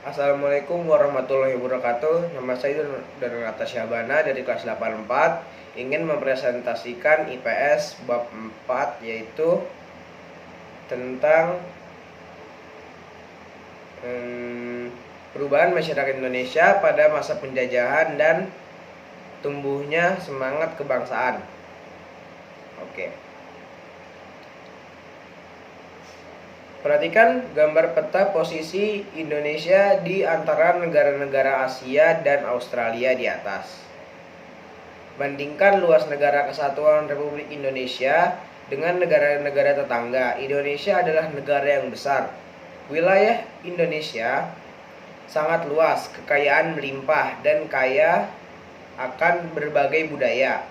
Assalamualaikum warahmatullahi wabarakatuh. Nama saya Donata Syahbana dari kelas 84. Ingin mempresentasikan IPS bab 4, yaitu tentang perubahan masyarakat Indonesia pada masa penjajahan dan tumbuhnya semangat kebangsaan. Oke. Perhatikan gambar peta posisi Indonesia di antara negara-negara Asia dan Australia di atas. Bandingkan luas negara kesatuan Republik Indonesia dengan negara-negara tetangga. Indonesia adalah negara yang besar. Wilayah Indonesia sangat luas, kekayaan melimpah, dan kaya akan berbagai budaya.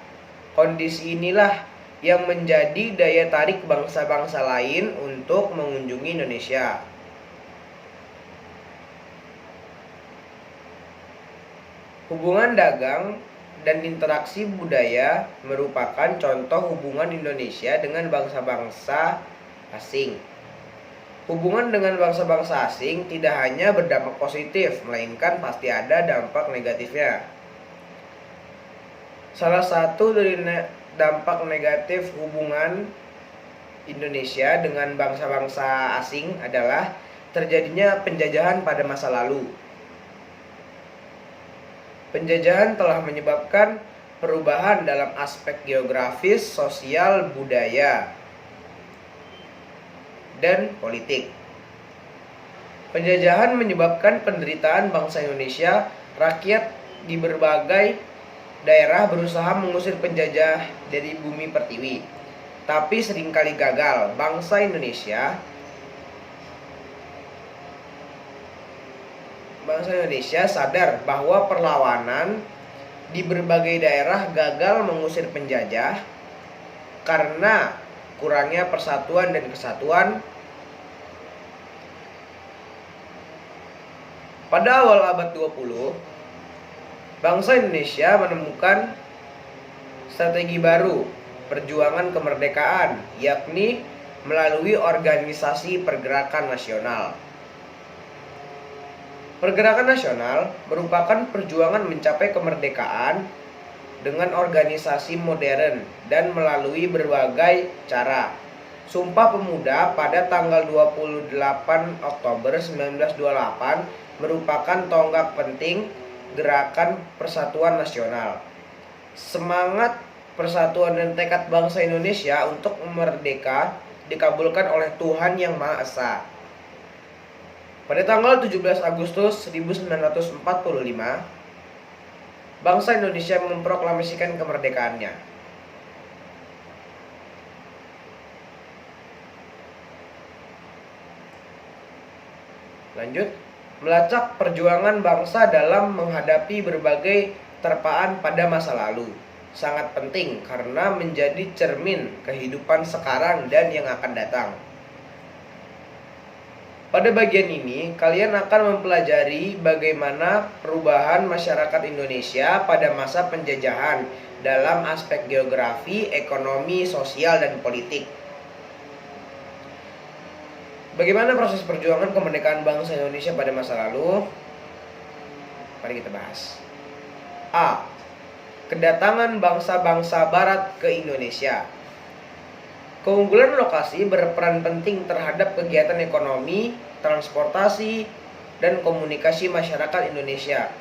Kondisi inilah yang menjadi daya tarik bangsa-bangsa lain untuk mengunjungi Indonesia. Hubungan dagang dan interaksi budaya merupakan contoh hubungan Indonesia dengan bangsa-bangsa asing. Hubungan dengan bangsa-bangsa asing tidak hanya berdampak positif, melainkan pasti ada dampak negatifnya. Salah satu dari dampak negatif hubungan Indonesia dengan bangsa-bangsa asing adalah terjadinya penjajahan pada masa lalu. Penjajahan telah menyebabkan perubahan dalam aspek geografis, sosial, budaya, dan politik. Penjajahan menyebabkan penderitaan bangsa Indonesia. Rakyat di berbagai daerah berusaha mengusir penjajah dari bumi pertiwi, tapi seringkali gagal. Bangsa Indonesia sadar bahwa perlawanan di berbagai daerah gagal mengusir penjajah karena kurangnya persatuan dan kesatuan. Pada awal abad 20, bangsa Indonesia menemukan strategi baru perjuangan kemerdekaan, yakni melalui organisasi pergerakan nasional. Pergerakan nasional merupakan perjuangan mencapai kemerdekaan dengan organisasi modern dan melalui berbagai cara. Sumpah Pemuda pada tanggal 28 Oktober 1928 merupakan tonggak penting gerakan persatuan nasional. Semangat persatuan dan tekad bangsa Indonesia untuk merdeka dikabulkan oleh Tuhan Yang Maha Esa. Pada tanggal 17 Agustus 1945, bangsa Indonesia memproklamasikan kemerdekaannya. Lanjut, melacak perjuangan bangsa dalam menghadapi berbagai terpaan pada masa lalu sangat penting karena menjadi cermin kehidupan sekarang dan yang akan datang. Pada bagian ini, kalian akan mempelajari bagaimana perubahan masyarakat Indonesia pada masa penjajahan dalam aspek geografi, ekonomi, sosial, dan politik. Bagaimana proses perjuangan kemerdekaan bangsa Indonesia pada masa lalu? Mari kita bahas. A. Kedatangan bangsa-bangsa Barat ke Indonesia. Keunggulan lokasi berperan penting terhadap kegiatan ekonomi, transportasi, dan komunikasi masyarakat Indonesia.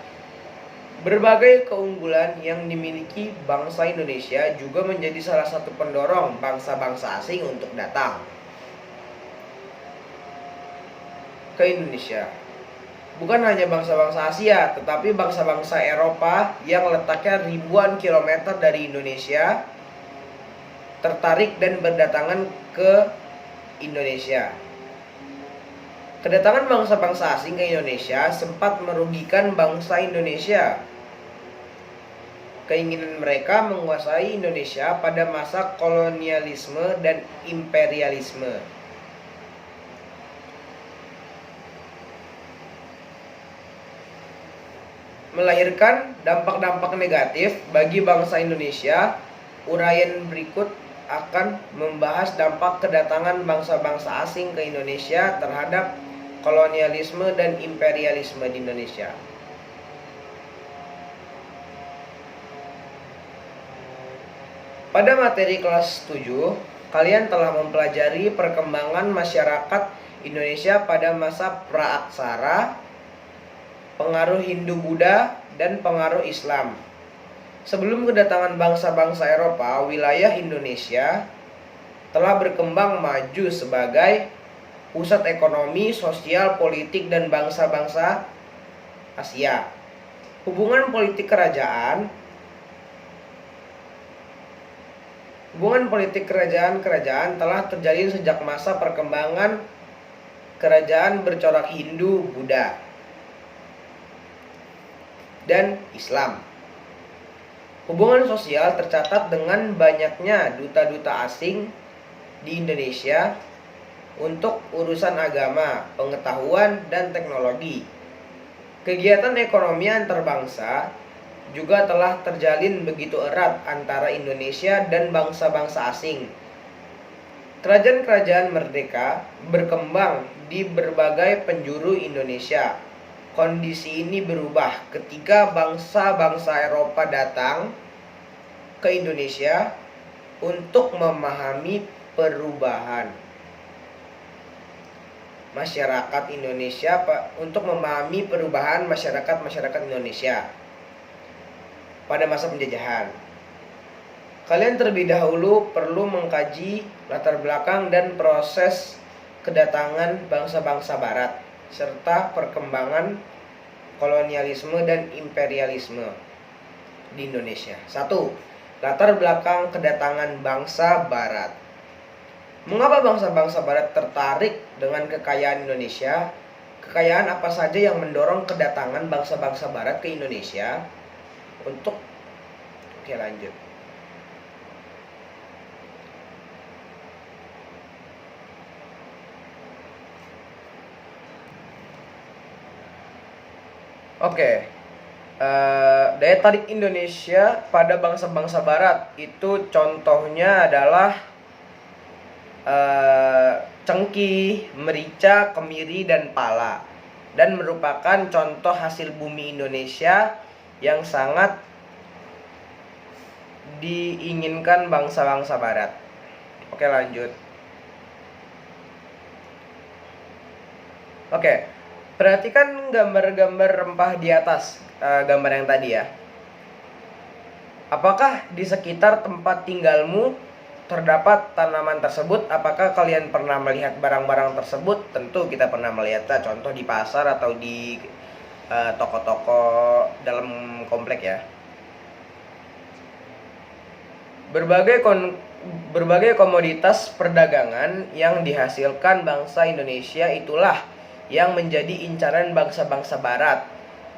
Berbagai keunggulan yang dimiliki bangsa Indonesia juga menjadi salah satu pendorong bangsa-bangsa asing untuk datang ke Indonesia. Bukan hanya bangsa-bangsa Asia, tetapi bangsa-bangsa Eropa yang letaknya ribuan kilometer dari Indonesia tertarik dan berdatangan ke Indonesia. Kedatangan bangsa-bangsa asing ke Indonesia sempat merugikan bangsa Indonesia. Keinginan mereka menguasai Indonesia pada masa kolonialisme dan imperialisme melahirkan dampak-dampak negatif bagi bangsa Indonesia. Uraian berikut akan membahas dampak kedatangan bangsa-bangsa asing ke Indonesia terhadap kolonialisme dan imperialisme di Indonesia. Pada materi kelas 7, kalian telah mempelajari perkembangan masyarakat Indonesia pada masa praaksara, pengaruh Hindu-Buddha, dan pengaruh Islam. Sebelum kedatangan bangsa-bangsa Eropa, wilayah Indonesia telah berkembang maju sebagai pusat ekonomi, sosial, politik, dan bangsa-bangsa Asia. Hubungan politik kerajaan telah terjalin sejak masa perkembangan kerajaan bercorak Hindu, Buddha, dan Islam. Hubungan sosial tercatat dengan banyaknya duta-duta asing di Indonesia untuk urusan agama, pengetahuan, dan teknologi. Kegiatan ekonomi antar bangsa juga telah terjalin begitu erat antara Indonesia dan bangsa-bangsa asing. Kerajaan-kerajaan merdeka berkembang di berbagai penjuru Indonesia. Kondisi ini berubah ketika bangsa-bangsa Eropa datang ke Indonesia untuk memahami perubahan masyarakat Indonesia Indonesia pada masa penjajahan. Kalian terlebih dahulu perlu mengkaji latar belakang dan proses kedatangan bangsa-bangsa barat serta perkembangan kolonialisme dan imperialisme di Indonesia. 1. Latar belakang kedatangan bangsa barat. Mengapa bangsa-bangsa barat tertarik dengan kekayaan Indonesia? Kekayaan apa saja yang mendorong kedatangan bangsa-bangsa barat ke Indonesia? Lanjut. Daya tarik Indonesia pada bangsa-bangsa barat itu contohnya adalah cengkih, merica, kemiri, dan pala, dan merupakan contoh hasil bumi Indonesia yang sangat diinginkan bangsa-bangsa barat. Lanjut. Perhatikan gambar-gambar rempah di atas gambar yang tadi ya. Apakah di sekitar tempat tinggalmu terdapat tanaman tersebut? Apakah kalian pernah melihat barang-barang tersebut? Tentu kita pernah melihat, contoh di pasar atau di toko-toko dalam komplek ya. Berbagai komoditas perdagangan yang dihasilkan bangsa Indonesia itulah yang menjadi incaran bangsa-bangsa barat.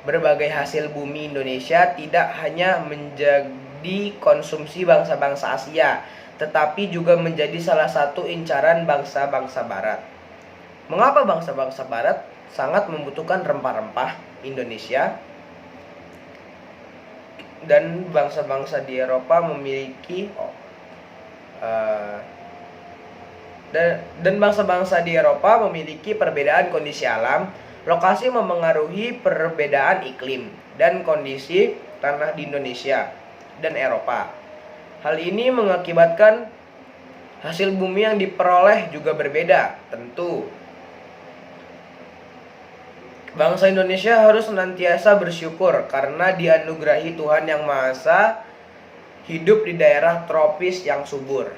Berbagai hasil bumi Indonesia tidak hanya menjadi konsumsi bangsa-bangsa Asia, tetapi juga menjadi salah satu incaran bangsa-bangsa barat. Mengapa bangsa-bangsa barat sangat membutuhkan rempah-rempah Indonesia? Dan bangsa-bangsa di Eropa memiliki perbedaan kondisi alam. Lokasi memengaruhi perbedaan iklim dan kondisi tanah di Indonesia dan Eropa. Hal ini mengakibatkan hasil bumi yang diperoleh juga berbeda. Tentu bangsa Indonesia harus senantiasa bersyukur karena dianugerahi Tuhan Yang Maha Esa hidup di daerah tropis yang subur.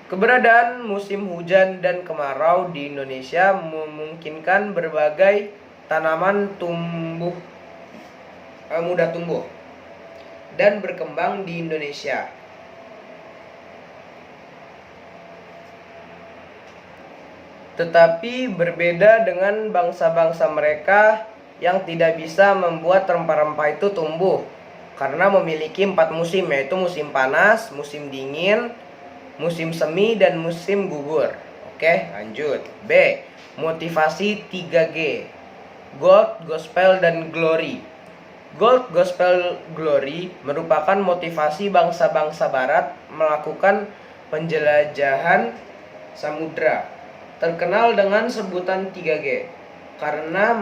Keberadaan musim hujan dan kemarau di Indonesia memungkinkan berbagai tanaman mudah tumbuh dan berkembang di Indonesia. Tetapi berbeda dengan bangsa-bangsa mereka yang tidak bisa membuat rempah-rempah itu tumbuh karena memiliki 4 musim, yaitu musim panas, musim dingin, musim semi, dan musim gugur. Lanjut. B. Motivasi 3G. Gold, Gospel, dan Glory. Gold, Gospel, Glory merupakan motivasi bangsa-bangsa barat melakukan penjelajahan samudra, terkenal dengan sebutan 3G, karena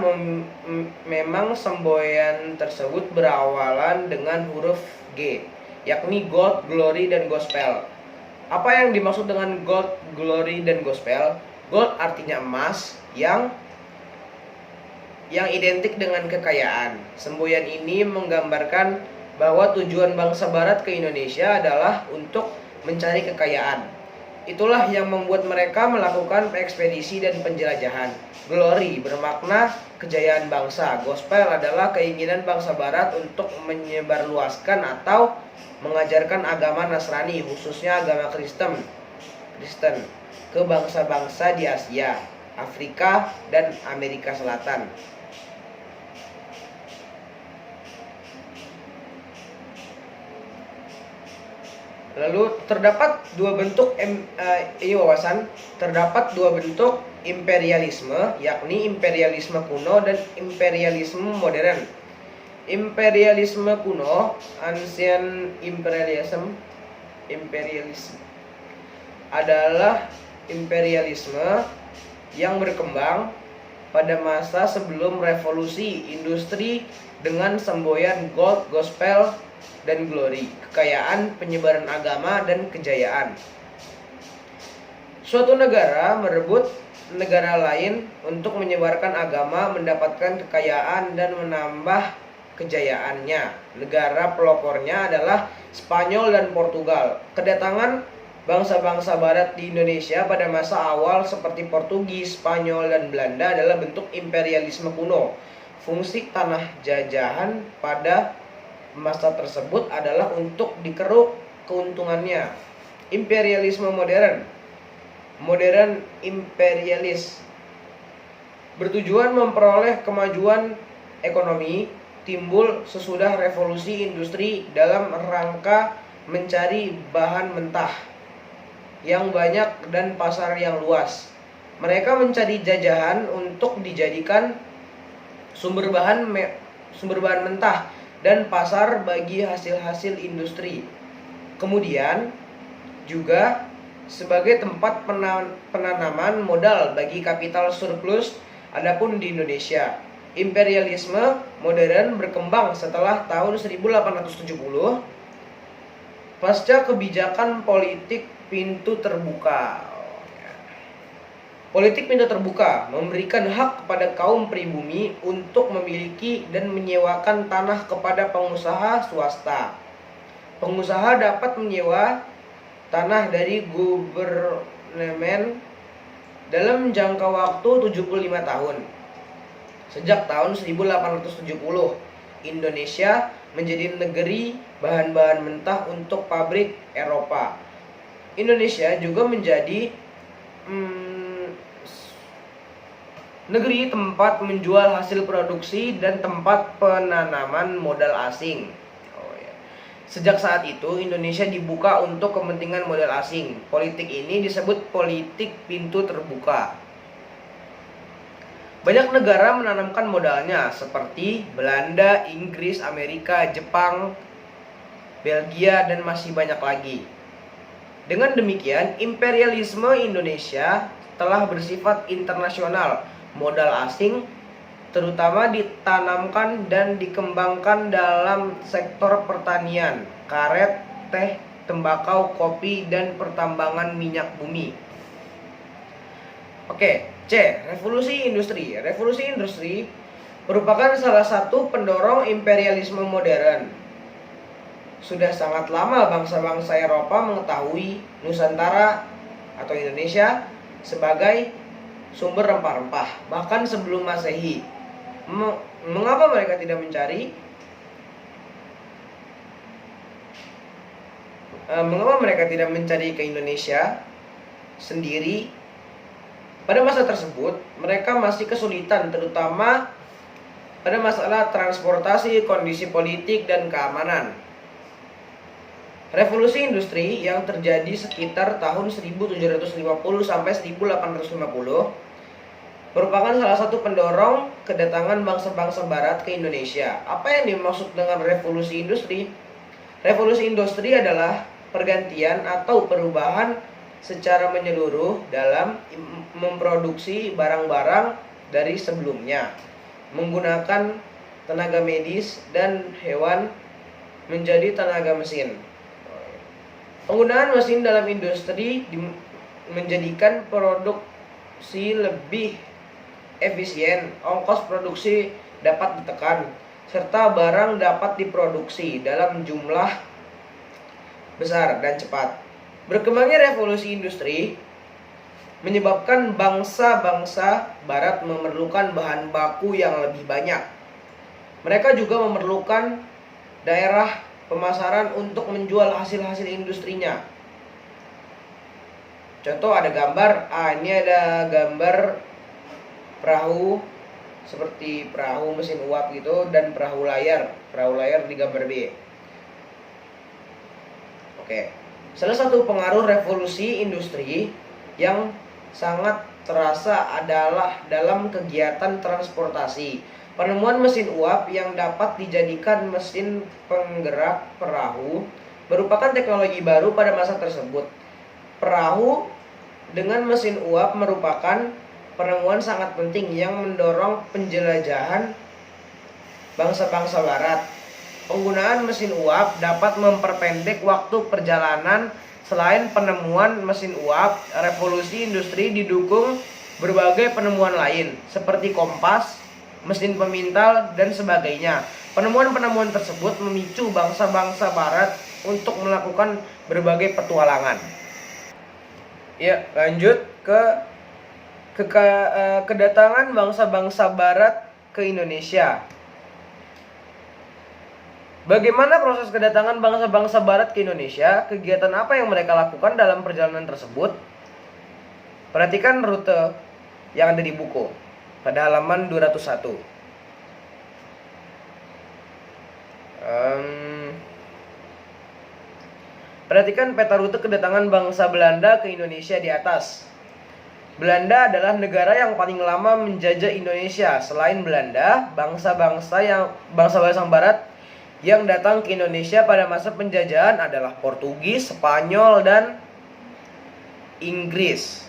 memang semboyan tersebut berawalan dengan huruf G, yakni gold, glory, dan gospel. Apa yang dimaksud dengan gold, glory, dan gospel? Gold artinya emas yang identik dengan kekayaan. Semboyan ini menggambarkan bahwa tujuan bangsa barat ke Indonesia adalah untuk mencari kekayaan. Itulah yang membuat mereka melakukan ekspedisi dan penjelajahan. Glory bermakna kejayaan bangsa. Gospel adalah keinginan bangsa barat untuk menyebarluaskan atau mengajarkan agama Nasrani, khususnya agama Kristen, ke bangsa-bangsa di Asia, Afrika, dan Amerika Selatan. Lalu terdapat dua bentuk terdapat dua bentuk imperialisme, yakni imperialisme kuno dan imperialisme modern. Imperialisme kuno, ancient imperialism, adalah imperialisme yang berkembang pada masa sebelum revolusi industri dengan semboyan gold, gospel, dan glory, kekayaan, penyebaran agama, dan kejayaan. Suatu negara merebut negara lain untuk menyebarkan agama, mendapatkan kekayaan, dan menambah kejayaannya. Negara pelopornya adalah Spanyol dan Portugal. Kedatangan bangsa-bangsa barat di Indonesia pada masa awal seperti Portugis, Spanyol, dan Belanda adalah bentuk imperialisme kuno. Fungsi tanah jajahan pada masa tersebut adalah untuk dikeruk keuntungannya. Imperialisme modern, modern imperialis, bertujuan memperoleh kemajuan ekonomi, timbul sesudah revolusi industri dalam rangka mencari bahan mentah yang banyak dan pasar yang luas. Mereka mencari jajahan untuk dijadikan sumber bahan mentah dan pasar bagi hasil-hasil industri. Kemudian juga sebagai tempat penanaman modal bagi kapital surplus. Adapun di Indonesia, imperialisme modern berkembang setelah tahun 1870 pasca kebijakan politik pintu terbuka. Politik pintu terbuka memberikan hak kepada kaum pribumi untuk memiliki dan menyewakan tanah kepada pengusaha swasta. Pengusaha dapat menyewa tanah dari government dalam jangka waktu 75 tahun. Sejak tahun 1870, Indonesia menjadi negeri bahan-bahan mentah untuk pabrik Eropa. Indonesia juga menjadi negeri tempat menjual hasil produksi dan tempat penanaman modal asing. Sejak saat itu, Indonesia dibuka untuk kepentingan modal asing. Politik ini disebut politik pintu terbuka. Banyak negara menanamkan modalnya seperti Belanda, Inggris, Amerika, Jepang, Belgia, dan masih banyak lagi. Dengan demikian, imperialisme Indonesia telah bersifat internasional. Modal asing terutama ditanamkan dan dikembangkan dalam sektor pertanian, karet, teh, tembakau, kopi, dan pertambangan minyak bumi. Oke, C. Revolusi industri. Revolusi industri merupakan salah satu pendorong imperialisme modern. Sudah sangat lama bangsa-bangsa Eropa mengetahui Nusantara atau Indonesia sebagai sumber rempah-rempah, bahkan sebelum Masehi. Mengapa mereka tidak mencari? Mengapa mereka tidak mencari ke Indonesia sendiri? Pada masa tersebut, mereka masih kesulitan, terutama pada masalah transportasi, kondisi politik, dan keamanan. Revolusi industri yang terjadi sekitar tahun 1750 sampai 1850 merupakan salah satu pendorong kedatangan bangsa-bangsa barat ke Indonesia. Apa yang dimaksud dengan revolusi industri? Revolusi industri adalah pergantian atau perubahan secara menyeluruh dalam memproduksi barang-barang dari sebelumnya, menggunakan tenaga medis dan hewan menjadi tenaga mesin. Penggunaan mesin dalam industri menjadikan produksi lebih efisien, ongkos produksi dapat ditekan, serta barang dapat diproduksi dalam jumlah besar dan cepat. Berkembangnya revolusi industri menyebabkan bangsa-bangsa barat memerlukan bahan baku yang lebih banyak. Mereka juga memerlukan daerah pemasaran untuk menjual hasil-hasil industrinya. Contoh ada gambar, ini ada gambar perahu seperti perahu mesin uap gitu, dan perahu layar di gambar B. Oke. Salah satu pengaruh revolusi industri yang sangat terasa adalah dalam kegiatan transportasi. Penemuan mesin uap yang dapat dijadikan mesin penggerak perahu merupakan teknologi baru pada masa tersebut. Perahu dengan mesin uap merupakan penemuan sangat penting yang mendorong penjelajahan bangsa-bangsa barat. Penggunaan mesin uap dapat memperpendek waktu perjalanan. Selain penemuan mesin uap, revolusi industri didukung berbagai penemuan lain seperti kompas, mesin pemintal, dan sebagainya. Penemuan-penemuan tersebut memicu bangsa-bangsa barat untuk melakukan berbagai petualangan. Ya, lanjut ke kedatangan bangsa-bangsa barat ke Indonesia. Bagaimana proses kedatangan bangsa-bangsa barat ke Indonesia? Kegiatan apa yang mereka lakukan dalam perjalanan tersebut? Perhatikan rute yang ada di buku pada halaman 201. Perhatikan peta rute kedatangan bangsa Belanda ke Indonesia di atas. Belanda adalah negara yang paling lama menjajah Indonesia. Selain Belanda, bangsa-bangsa barat yang datang ke Indonesia pada masa penjajahan adalah Portugis, Spanyol, dan Inggris.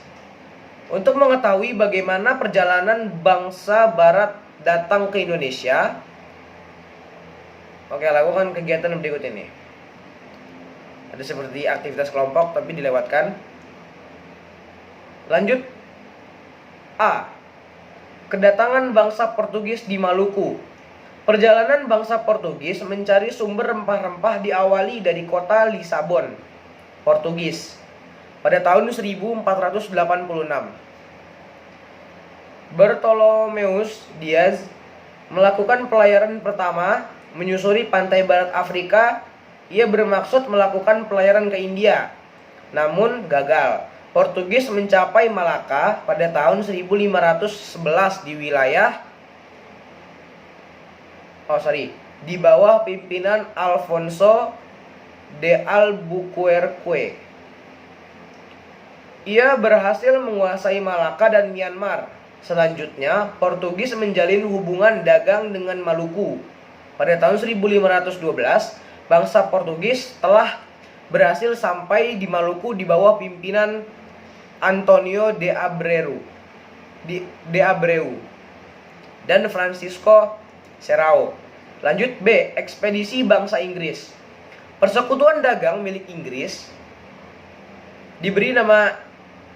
Untuk mengetahui bagaimana perjalanan bangsa barat datang ke Indonesia, lakukan kegiatan berikut ini. Ada seperti aktivitas kelompok tapi dilewatkan. Lanjut. A. Kedatangan bangsa Portugis di Maluku. Perjalanan bangsa Portugis mencari sumber rempah-rempah diawali dari kota Lisabon, Portugis, pada tahun 1486. Bartolomeus Diaz melakukan pelayaran pertama menyusuri pantai barat Afrika. Ia bermaksud melakukan pelayaran ke India, namun gagal. Portugis mencapai Malaka pada tahun 1511 di bawah pimpinan Alfonso de Albuquerque. Ia berhasil menguasai Malaka dan Myanmar. Selanjutnya, Portugis menjalin hubungan dagang dengan Maluku. Pada tahun 1512, bangsa Portugis telah berhasil sampai di Maluku di bawah pimpinan Antonio de Abreu dan Francisco Serrao. Lanjut B. Ekspedisi bangsa Inggris. Persekutuan dagang milik Inggris diberi nama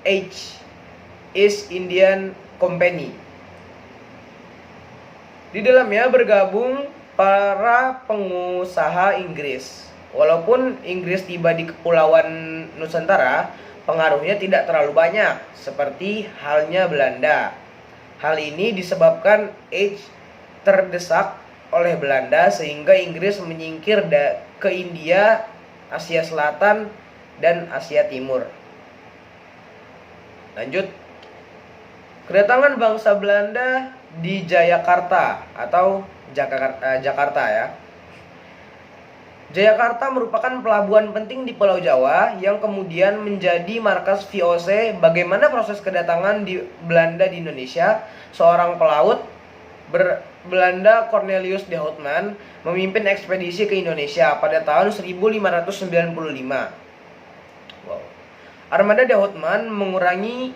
East Indian Company. Di dalamnya bergabung para pengusaha Inggris. Walaupun Inggris tiba di Kepulauan Nusantara, pengaruhnya tidak terlalu banyak seperti halnya Belanda. Hal ini disebabkan terdesak oleh Belanda sehingga Inggris menyingkir ke India, Asia Selatan, dan Asia Timur. Lanjut. Kedatangan bangsa Belanda di Jayakarta atau Jakarta ya. Jayakarta merupakan pelabuhan penting di Pulau Jawa yang kemudian menjadi markas VOC. Bagaimana proses kedatangan di Belanda di Indonesia? Seorang pelaut Belanda Cornelius de Houtman memimpin ekspedisi ke Indonesia pada tahun 1595. Armada de Houtman mengarungi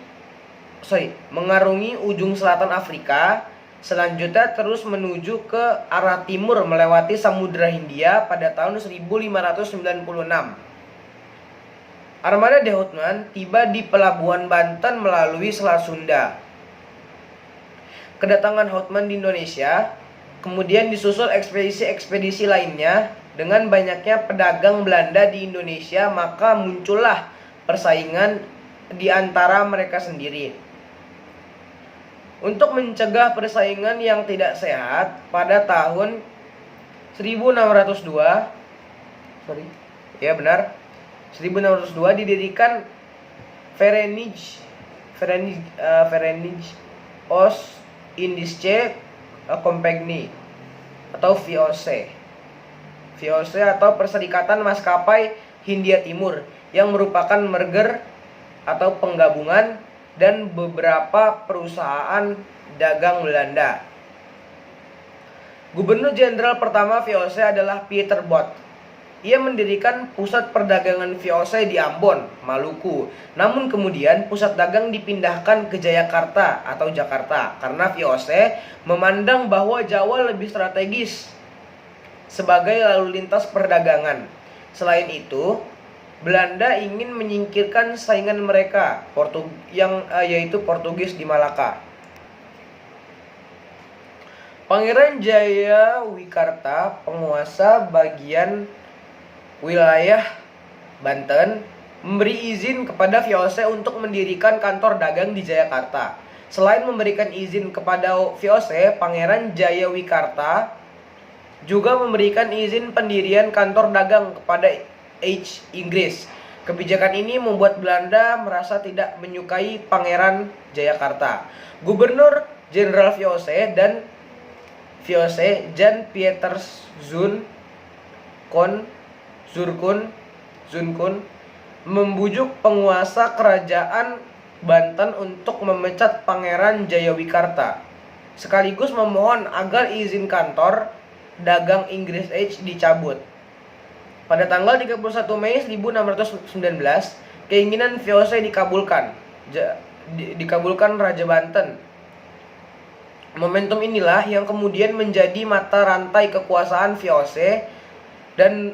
ujung selatan Afrika, selanjutnya terus menuju ke arah timur melewati Samudra Hindia pada tahun 1596. Armada de Houtman tiba di pelabuhan Banten melalui Selat Sunda. Kedatangan Houtman di Indonesia kemudian disusul ekspedisi-ekspedisi lainnya. Dengan banyaknya pedagang Belanda di Indonesia, maka muncullah persaingan di antara mereka sendiri. Untuk mencegah persaingan yang tidak sehat, pada tahun 1602 didirikan Verenigde Oost-Indische Compagnie atau VOC atau Perserikatan Maskapai Hindia Timur, yang merupakan merger atau penggabungan dan beberapa perusahaan dagang Belanda. Gubernur Jenderal pertama VOC adalah Pieter Both. Ia mendirikan pusat perdagangan VOC di Ambon, Maluku. Namun kemudian pusat dagang dipindahkan ke Jayakarta atau Jakarta karena VOC memandang bahwa Jawa lebih strategis sebagai lalu lintas perdagangan. Selain itu, Belanda ingin menyingkirkan saingan mereka, yaitu Portugis di Malaka. Pangeran Jayawikarta, penguasa bagian wilayah Banten, memberi izin kepada VOC untuk mendirikan kantor dagang di Jayakarta. Selain memberikan izin kepada VOC, Pangeran Jayawikarta juga memberikan izin pendirian kantor dagang kepada Inggris. Kebijakan ini membuat Belanda merasa tidak menyukai Pangeran Jayakarta. Gubernur Jenderal VOC Jan Pieters Zurkun membujuk penguasa kerajaan Banten untuk memecat Pangeran Jayawikarta, sekaligus memohon agar izin kantor dagang Inggris dicabut. Pada tanggal 31 Mei 1619, keinginan VOC dikabulkan Raja Banten. Momentum inilah yang kemudian menjadi mata rantai kekuasaan VOC dan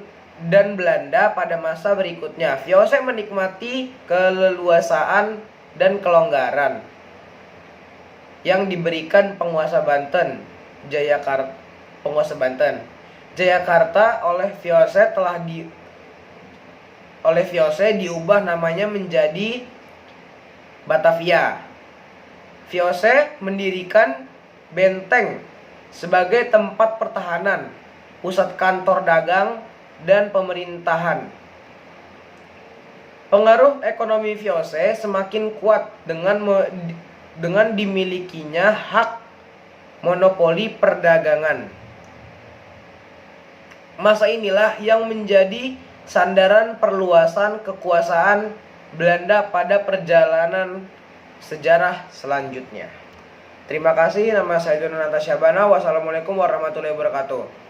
Belanda pada masa berikutnya. VOC menikmati keleluasaan dan kelonggaran yang diberikan penguasa Banten, Jayakarta oleh VOC diubah namanya menjadi Batavia. VOC mendirikan benteng sebagai tempat pertahanan, pusat kantor dagang dan pemerintahan. Pengaruh ekonomi VOC semakin kuat dengan dimilikinya hak monopoli perdagangan. Masa inilah yang menjadi sandaran perluasan kekuasaan Belanda pada perjalanan sejarah selanjutnya. Terima kasih. Nama saya Donata Syabana. Wassalamualaikum warahmatullahi wabarakatuh.